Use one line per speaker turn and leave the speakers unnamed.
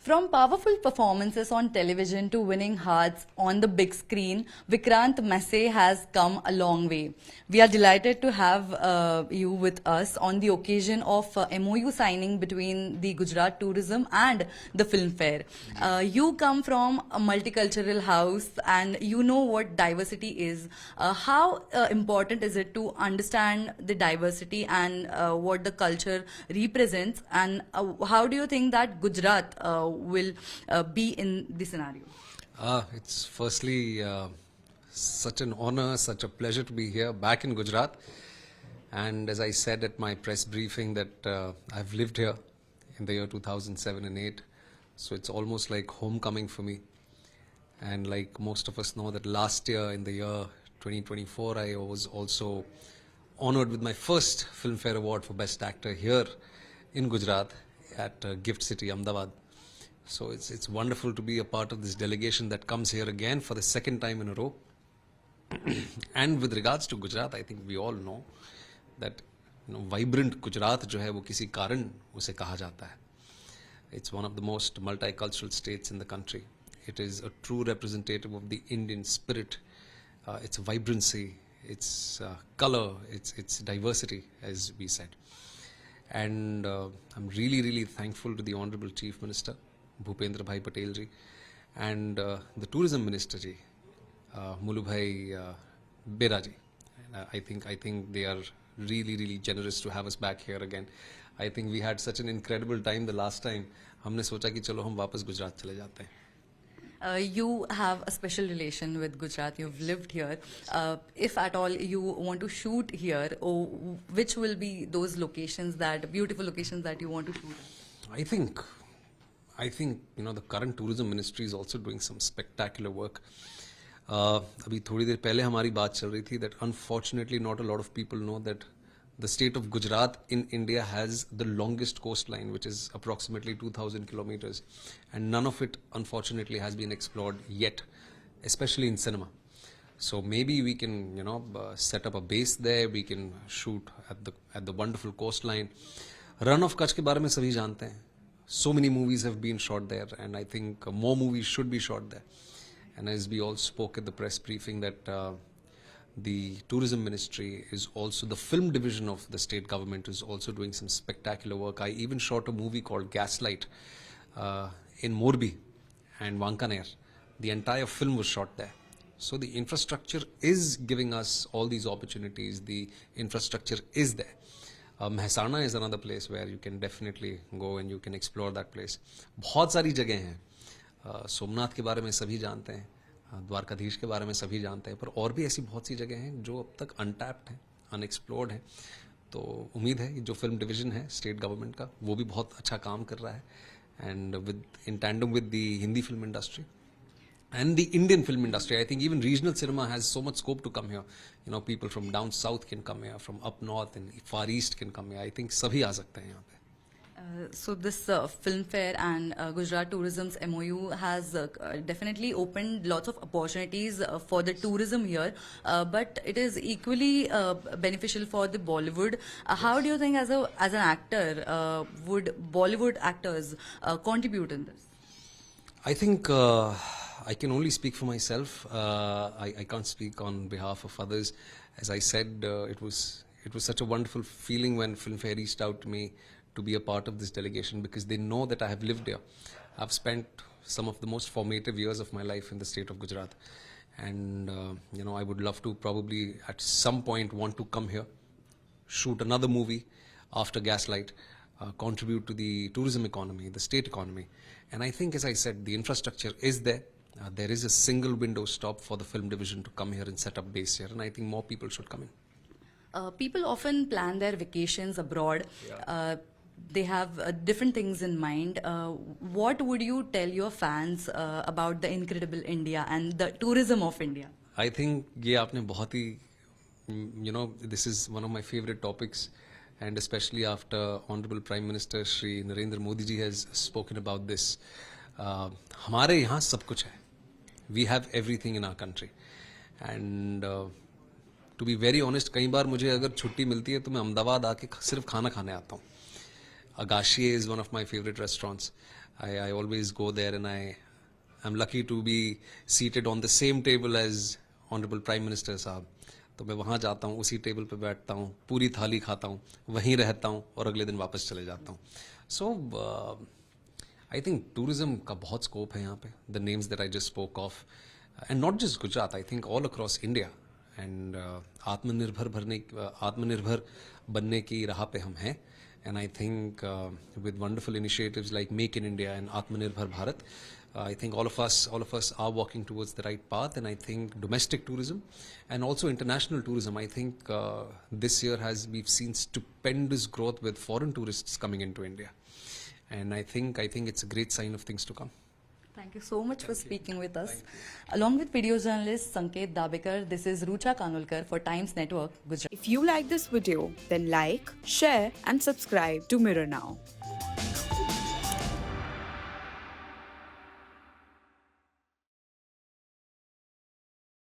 From powerful performances on television to winning hearts on the big screen, Vikrant Massey has come a long way. We are delighted to have you with us on the occasion of MOU signing between the Gujarat Tourism and the Film Fair. You come from a multicultural house and you know what diversity is. How important is it to understand the diversity and what the culture represents, and how do you think that Gujarat will be in the scenario?
It's firstly such an honor, such a pleasure to be here back in Gujarat. And as I said at my press briefing that I've lived here in the year 2007 and 8. So it's almost like homecoming for me. And like most of us know that last year in the year 2024, I was also honored with my first Filmfare Award for Best Actor here in Gujarat at Gift City, Ahmedabad. So it's wonderful to be a part of this delegation that comes here again for the second time in a row. And with regards to Gujarat, I think we all know that vibrant Gujarat जो है वो किसी कारण उसे कहा जाता है. It's one of the most multicultural states in the country. It is a true representative of the Indian spirit, its vibrancy, its color, its diversity, as we said. And I'm really thankful to the Honorable Chief Minister, Bhupendra Bhai Patel ji, and the Tourism Minister ji, Mulu Bhai Bera ji. I think they are really generous to have us back here again. I think we had such an incredible time the last time. हमने सोचा कि चलो हम वापस गुजरात चले जाते हैं.
You have a special relation with Gujarat. You've lived here. If at all you want to shoot here, which will be those locations, that beautiful locations that you want to shoot?
I think the current tourism ministry is also doing some spectacular work. अभी थोड़ी देर पहले हमारी बात चल रही थी that unfortunately not a lot of people know that the state of Gujarat in India has the longest coastline, which is approximately 2,000 kilometers, and none of it unfortunately has been explored yet, especially in cinema. So maybe we can set up a base there. We can shoot at the wonderful coastline. Run of Kutch के बारे में सभी जानते हैं. So many movies have been shot there, and I think more movies should be shot there. And as we all spoke at the press briefing that the tourism ministry is also, the film division of the state government is also doing some spectacular work. I even shot a movie called Gaslight in Morbi and Wankaner. The entire film was shot there. So the infrastructure is giving us all these opportunities. The infrastructure is there. Mehsana is another place where you can definitely go and you can explore that place. बहुत सारी जगह हैं. सोमनाथ के बारे में सभी जानते हैं, द्वारकाधीश के बारे में सभी जानते हैं, पर और भी ऐसी बहुत सी जगह हैं जो अब तक अनटैप्ड हैं, अनएक्सप्लोर्ड हैं. तो उम्मीद है जो फिल्म डिवीजन है स्टेट गवर्नमेंट का वो भी बहुत अच्छा काम कर रहा है, and with in tandem with the Hindi film industry and the Indian film industry. I think even regional cinema has so much scope to come here. People from down south can come here, from up north and far east can come here. I think सभी आ सकते हैं यहाँ पे.
So this film fair and Gujarat Tourism's MOU has definitely opened lots of opportunities for the tourism here, but it is equally beneficial for the Bollywood. How do you think as an actor would Bollywood actors contribute in this?
I think I can only speak for myself. I can't speak on behalf of others. As I said, it was such a wonderful feeling when Filmfare reached out to me to be a part of this delegation, because they know that I have lived here. I've spent some of the most formative years of my life in the state of Gujarat, and I would love to probably at some point want to come here, shoot another movie after Gaslight, contribute to the tourism economy, the state economy. And I think, as I said, the infrastructure is there. There is a single window stop for the film division to come here and set up base here, and I think more people should come in.
People often plan their vacations abroad. Yeah. They have different things in mind. What would you tell your fans about the incredible India and the tourism of India?
I think ये आपने बहुत ही, this is one of my favorite topics, and especially after Honorable Prime Minister Shri Narendra Modi ji has spoken about this. हमारे यहाँ सब कुछ है. We have everything in our country, and to be very honest, कई बार मुझे अगर छुट्टी मिलती है तो मैं अहमदाबाद आके सिर्फ खाना खाने आता हूँ. Agashi is one of my favorite restaurants. I always go there, and I'm lucky to be seated on the same table as Honorable Prime Minister साहब. तो मैं वहाँ जाता हूँ, उसी टेबल पे बैठता हूँ, पूरी थाली खाता हूँ, वहीं रहता हूँ और अगले दिन वापस चले जाता हूँ. So I think tourism का बहुत स्कोप है यहाँ पे. The names that I just spoke of, and not just Gujarat, I think all across India. And आत्मनिर्भर बनने की राह पे हम हैं. And I think with wonderful initiatives like Make in India and Atmanirbhar Bharat, I think all of us are walking towards the right path. And I think domestic tourism and also international tourism, I think this year we've seen stupendous growth with foreign tourists coming into India. And I think it's a great sign of things to come.
Thank you so much for speaking with us. Along with video journalist Sanket Dabekar, this is Rucha Kanulkar for Times Network, Gujarat.
If you like this video, then like, share and subscribe to Mirror Now.